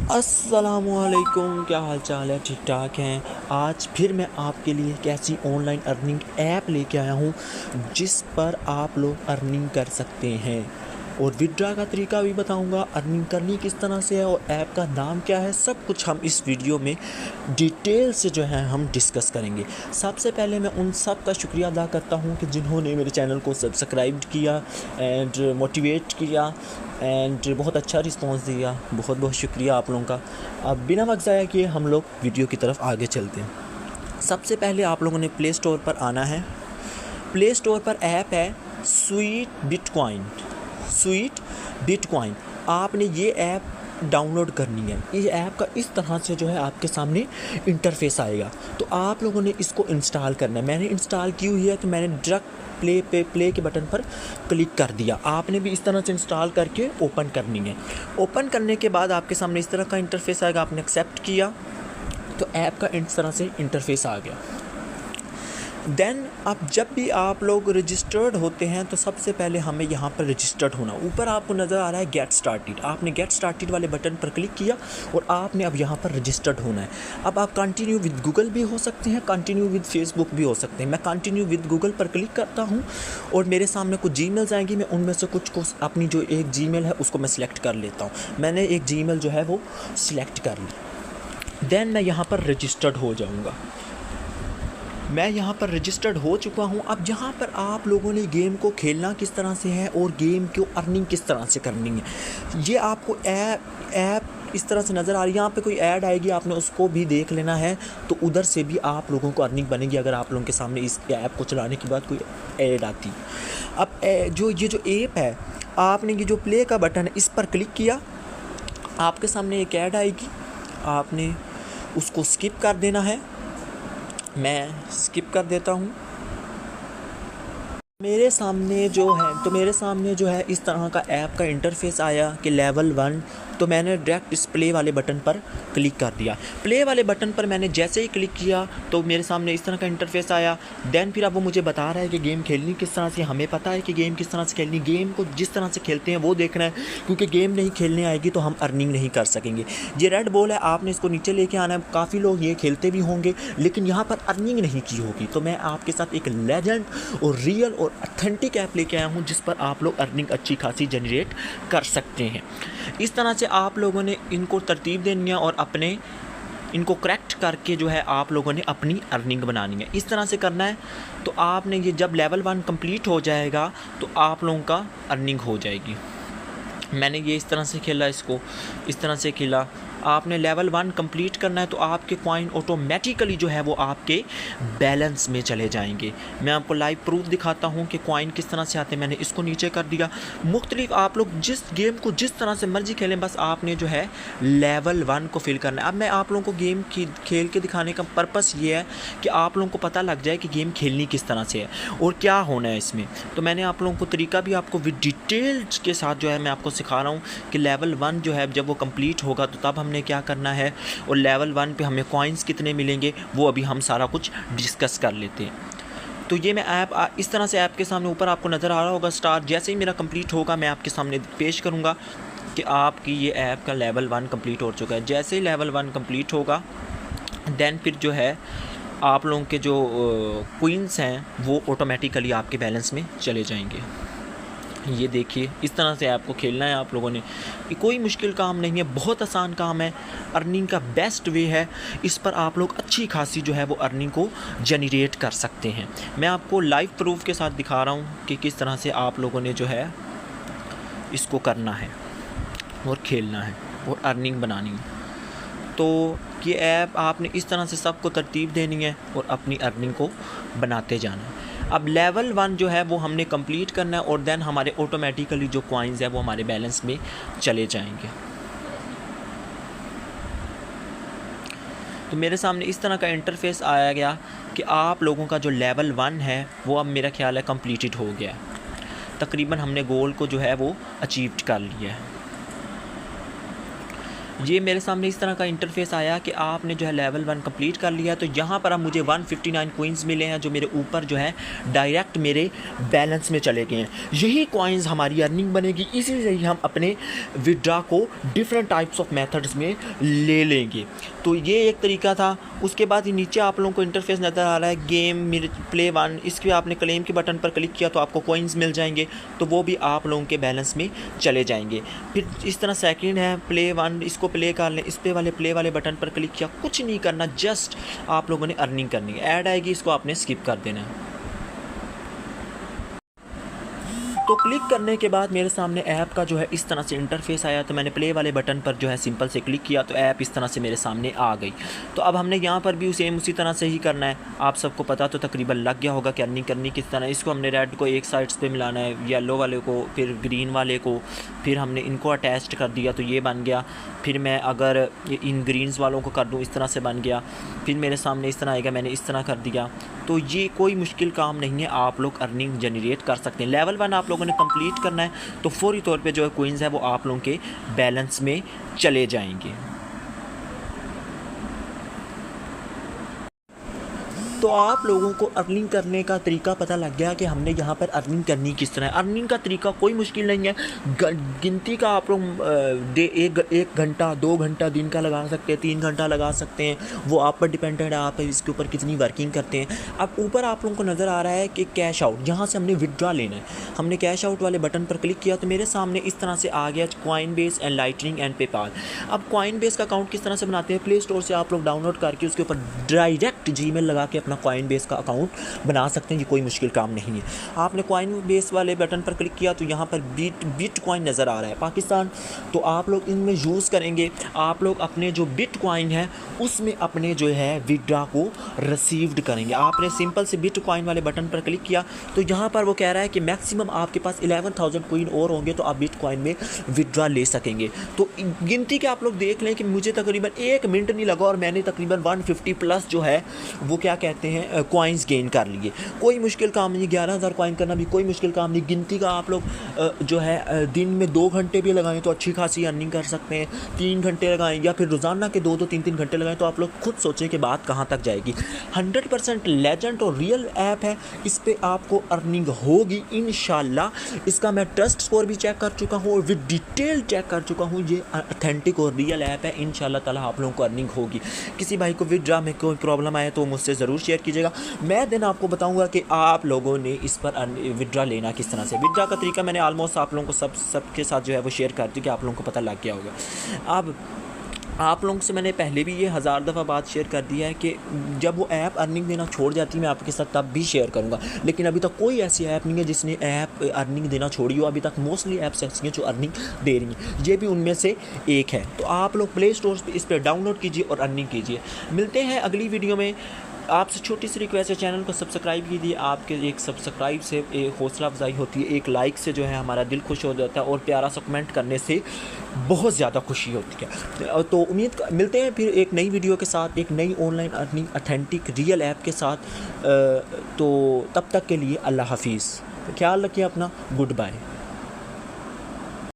अस्सलामुअलैकुम, क्या हाल चाल है? ठीक ठाक हैं। आज फिर मैं आपके लिए एक ऐसी ऑनलाइन अर्निंग ऐप लेके आया हूँ जिस पर आप लोग अर्निंग कर सकते हैं और विड्रा का तरीका भी बताऊँगा, अर्निंग करनी किस तरह से है और ऐप का नाम क्या है। सब कुछ हम इस वीडियो में डिटेल से जो है हम डिस्कस करेंगे। सबसे पहले मैं उन सब का शुक्रिया अदा करता हूँ कि जिन्होंने मेरे चैनल को सब्सक्राइब किया एंड मोटिवेट किया एंड बहुत अच्छा रिस्पांस दिया। बहुत बहुत शुक्रिया आप लोगों का। अब बिना वक्त ज़ाया किए हम लोग वीडियो की तरफ आगे चलते हैं। सबसे पहले आप लोगों ने प्ले स्टोर पर आना है। प्ले स्टोर पर ऐप है स्वीट बिटकॉइन। आपने ये ऐप डाउनलोड करनी है। इस ऐप का इस तरह से जो है आपके सामने इंटरफेस आएगा, तो आप लोगों ने इसको इंस्टॉल करना है। मैंने इंस्टॉल की हुई है तो मैंने डायरेक्ट प्ले के बटन पर क्लिक कर दिया। आपने भी इस तरह से इंस्टॉल करके ओपन करनी है। ओपन करने के बाद आपके सामने इस तरह का इंटरफेस आएगा। आपने एक्सेप्ट किया तो ऐप का इस तरह से इंटरफेस आ गया। देन अब जब भी आप लोग रजिस्टर्ड होते हैं तो सबसे पहले हमें यहाँ पर रजिस्टर्ड होना। ऊपर आपको नज़र आ रहा है गेट स्टार्टेड। आपने गेट स्टार्टेड वाले बटन पर क्लिक किया और आपने अब यहाँ पर रजिस्टर्ड होना है। अब आप कंटिन्यू विद गूगल भी हो सकते हैं, कंटिन्यू विद फेसबुक भी हो सकते हैं। मैं कंटिन्यू विद गूगल पर क्लिक करता हूँ और मेरे सामने कुछ जीमेल्स आएंगी। मैं उनमें से कुछ को अपनी जो एक जीमेल है उसको मैं सिलेक्ट कर लेता हूँ। मैंने एक जीमेल जो है वो सिलेक्ट कर ली। देन मैं यहाँ पर रजिस्टर्ड हो जाऊँगा। मैं यहाँ पर रजिस्टर्ड हो चुका हूँ। अब यहाँ पर आप लोगों ने गेम को खेलना किस तरह से है और गेम को अर्निंग किस तरह से करनी है, ये आपको ऐप इस तरह से नज़र आ रही है। यहाँ पे कोई ऐड आएगी, आपने उसको भी देख लेना है, तो उधर से भी आप लोगों को अर्निंग बनेगी अगर आप लोगों के सामने इस ऐप को चलाने के बाद कोई ऐड आती है। अब ये जो ऐप है, आपने ये जो प्ले का बटन है इस पर क्लिक किया, आपके सामने एक ऐड आएगी, आपने उसको स्किप कर देना है। मैं स्किप कर देता हूँ। मेरे सामने जो है इस तरह का ऐप का इंटरफेस आया कि लेवल 1। तो मैंने डायरेक्ट इस प्ले वाले बटन पर क्लिक कर दिया। प्ले वाले बटन पर मैंने जैसे ही क्लिक किया तो मेरे सामने इस तरह का इंटरफेस आया। देन फिर अब वो मुझे बता रहा है कि गेम खेलनी किस तरह से। हमें पता है कि गेम किस तरह से खेलनी, गेम को जिस तरह से खेलते हैं वो देखना है, क्योंकि गेम नहीं खेलने आएगी तो हम अर्निंग नहीं कर सकेंगे। ये रेड बॉल है, आपने इसको नीचे लेके आना है। काफ़ी लोग ये खेलते भी होंगे लेकिन यहाँ पर अर्निंग नहीं की होगी। तो मैं आपके साथ एक लेजेंड और रियल और ऑथेंटिक ऐप लेके आया हूँ जिस पर आप लोग अर्निंग अच्छी खासी जनरेट कर सकते हैं। इस तरह से आप लोगों ने इनको तरतीब देनी है और अपने इनको करेक्ट करके जो है आप लोगों ने अपनी अर्निंग बनानी है। इस तरह से करना है। तो आपने ये जब लेवल 1 कंप्लीट हो जाएगा तो आप लोगों का अर्निंग हो जाएगी। मैंने ये इस तरह से खेला, इसको इस तरह से खेला। आपने लेवल 1 कंप्लीट करना है तो आपके कॉइन ऑटोमेटिकली जो है वो आपके बैलेंस में चले जाएंगे। मैं आपको लाइव प्रूफ दिखाता हूँ कि कॉइन किस तरह से आते हैं। मैंने इसको नीचे कर दिया। मुख्तलिफ आप लोग जिस गेम को जिस तरह से मर्जी खेलें, बस आपने जो है लेवल 1 को फिल करना है। अब मैं आप लोगों को गेम खेल के दिखाने का पर्पस ये है कि आप लोगों को पता लग जाए कि गेम खेलनी किस तरह से है और क्या होना है इसमें। तो मैंने आप लोगों को तरीका भी आपको विद डिटेल्स के साथ जो है मैं आपको सिखा रहा हूँ कि लेवल 1 जो है जब वो कंप्लीट होगा तो तब हमने क्या करना है और लेवल 1 पे हमें कॉइन्स कितने मिलेंगे वो अभी हम सारा कुछ डिस्कस कर लेते हैं। तो ये मैं ऐप इस तरह से ऐप के सामने ऊपर आपको नज़र आ रहा होगा स्टार। जैसे ही मेरा कंप्लीट होगा मैं आपके सामने पेश करूँगा कि आपकी ये ऐप का लेवल 1 कंप्लीट हो चुका है। जैसे ही लेवल 1 कंप्लीट होगा देन फिर जो है आप लोगों के जो क्वींस हैं वो ऑटोमेटिकली आपके बैलेंस में चले जाएंगे। ये देखिए, इस तरह से आपको खेलना है आप लोगों ने। कोई मुश्किल काम नहीं है, बहुत आसान काम है। अर्निंग का बेस्ट वे है। इस पर आप लोग अच्छी खासी जो है वो अर्निंग को जनरेट कर सकते हैं। मैं आपको लाइव प्रूफ के साथ दिखा रहा हूँ कि किस तरह से आप लोगों ने जो है इसको करना है और खेलना है और अर्निंग बनानी है। तो ये ऐप आपने इस तरह से सबको तरतीब देनी है और अपनी अर्निंग को बनाते जाना है। अब लेवल 1 जो है वो हमने कंप्लीट करना है और देन हमारे ऑटोमेटिकली जो कॉइन्स है वो हमारे बैलेंस में चले जाएंगे। तो मेरे सामने इस तरह का इंटरफेस आया गया कि आप लोगों का जो लेवल 1 है वो अब मेरा ख्याल है कंप्लीटेड हो गया। तकरीबन हमने गोल को जो है वो अचीव कर लिया है। ये मेरे सामने इस तरह का इंटरफेस आया कि आपने जो है लेवल 1 कंप्लीट कर लिया। तो यहाँ पर अब मुझे 159 कॉइन्स मिले हैं जो मेरे ऊपर जो है डायरेक्ट मेरे बैलेंस में चले गए हैं। यही कॉइन्स हमारी अर्निंग बनेगी, इसी से ही हम अपने विड्रा को डिफरेंट टाइप्स ऑफ मेथड्स में ले लेंगे। तो ये एक तरीका था। उसके बाद नीचे आप लोगों को इंटरफेस नज़र आ रहा है गेम मेरे प्ले 1, इसके आपने क्लेम के बटन पर क्लिक किया तो आपको कॉइन्स मिल जाएंगे, तो वो भी आप लोगों के बैलेंस में चले जाएंगे। फिर इस तरह सेकंड है प्ले 1, इसको प्ले कर लें, इस पे वाले प्ले वाले बटन पर क्लिक किया, कुछ नहीं करना, जस्ट आप लोगों ने अर्निंग करनी है। ऐड आएगी, इसको आपने स्किप कर देना है। तो क्लिक करने के बाद मेरे सामने ऐप का जो है इस तरह से इंटरफेस आया। तो मैंने प्ले वाले बटन पर जो है सिंपल से क्लिक किया तो ऐप इस तरह से मेरे सामने आ गई। तो अब हमने यहाँ पर भी सेम उसी तरह से ही करना है। आप सबको पता तो तकरीबन लग गया होगा कि अर्निंग करनी किस तरह। इसको हमने रेड को एक साइड्स पे मिलाना है, येलो वाले को, फिर ग्रीन वाले को, फिर हमने इनको अटैच कर दिया तो ये बन गया। फिर मैं अगर इन ग्रीन्स वालों को कर दूँ, इस तरह से बन गया। फिर मेरे सामने इस तरह आएगा, मैंने इस तरह कर दिया। तो ये कोई मुश्किल काम नहीं है, आप लोग अर्निंग जनरेट कर सकते हैं। लेवल 1 आप लोगों ने कंप्लीट करना है तो फौरी तौर पे जो है कॉइन्स है वो आप लोगों के बैलेंस में चले जाएंगे। तो आप लोगों को अर्निंग करने का तरीका पता लग गया कि हमने यहाँ पर अर्निंग करनी किस तरह है। अर्निंग का तरीका कोई मुश्किल नहीं है। गिनती का आप लोग एक घंटा 2 घंटा दिन का लगा सकते हैं, 3 घंटा लगा सकते हैं, वो आप पर डिपेंडेंट है, आप इसके ऊपर कितनी वर्किंग करते हैं। अब ऊपर आप लोगों को नज़र आ रहा है कि कैश आउट, जहाँ से हमने विड्रॉ लेना है। हमने कैश आउट वाले बटन पर क्लिक किया तो मेरे सामने इस तरह से आ गया coin base and lightning and PayPal. अब कॉइन बेस का अकाउंट किस तरह से बनाते हैं, प्ले स्टोर से आप लोग डाउनलोड करके उसके ऊपर डायरेक्ट जीमेल लगा के कॉइन बेस का अकाउंट बना सकते हैं। ये कोई मुश्किल काम नहीं है। आपने कॉइन बेस वाले बटन पर क्लिक किया तो यहाँ पर बिटकॉइन नज़र आ रहा है पाकिस्तान, तो आप लोग इनमें यूज़ करेंगे। आप लोग अपने जो बिटकॉइन है उसमें अपने जो है विड्रा को रिसीव्ड करेंगे। आपने सिंपल से बिटकॉइन वाले बटन पर क्लिक किया तो यहाँ पर वो कह रहा है कि मैक्सिमम आपके पास 11,000 कॉइन और होंगे तो आप बिटकॉइन में विड्रा ले सकेंगे। तो गिनती के आप लोग देख लें कि मुझे तकरीबन 1 मिनट नहीं लगा और मैंने तकरीबन 150 प्लस जो है वो क्या कहते हैं कॉइन्स गेन कर लिए। कोई मुश्किल काम नहीं, 11,000 कॉइन करना भी कोई मुश्किल काम नहीं। गिनती का आप लोग जो है दिन में 2 घंटे भी लगाएं तो अच्छी खासी अर्निंग कर सकते हैं। 3 घंटे लगाएं या फिर रोज़ाना के 2-2 3-3 घंटे लगाएं तो आप लोग खुद सोचें कि बात कहाँ तक जाएगी। 100% लेजेंड और रियल ऐप है, इस पर आपको अर्निंग होगी इंशाल्लाह। इसका मैं ट्रस्ट स्कोर भी चेक कर चुका हूँ और विद डिटेल चेक कर चुका हूँ। ये ऑथेंटिक और रियल ऐप है, इंशाल्लाह ताला आप लोगों को अर्निंग होगी। किसी भाई को विड्रा में कोई प्रॉब्लम आए तो मुझसे ज़रूर शेयर कीजिएगा। मैं दिन आपको बताऊंगा कि आप लोगों ने इस पर विड्रा लेना किस तरह से। विड्रा का तरीका मैंने ऑलमोस्ट आप लोगों को सबके साथ जो है वो शेयर कर दी कि आप लोगों को पता लग गया होगा। अब आप लोगों से मैंने पहले भी ये 1000 दफ़ा बात शेयर कर दी है कि जब वो ऐप अर्निंग देना छोड़ जाती है मैं आपके साथ तब भी शेयर करूंगा, लेकिन अभी तक कोई ऐसी ऐप नहीं है जिसने ऐप अर्निंग देना छोड़ी हो। अभी तक मोस्टली ऐप्स ऐसी हैं जो अर्निंग दे रही हैं, ये भी उनमें से एक है। तो आप लोग प्ले स्टोर पर इस पर डाउनलोड कीजिए और अर्निंग कीजिए। मिलते हैं अगली वीडियो में। आपसे छोटी सी रिक्वेस्ट है, चैनल को सब्सक्राइब कीजिए। आपके एक सब्सक्राइब से एक हौसला अफजाई होती है, एक लाइक से जो है हमारा दिल खुश हो जाता है और प्यारा सा कमेंट करने से बहुत ज़्यादा खुशी होती है। तो मिलते हैं फिर एक नई वीडियो के साथ, एक नई online earning authentic real app के साथ। तो तब तक के लिए अल्लाह हाफिज़, ख्याल रखिए अपना, गुड बाय।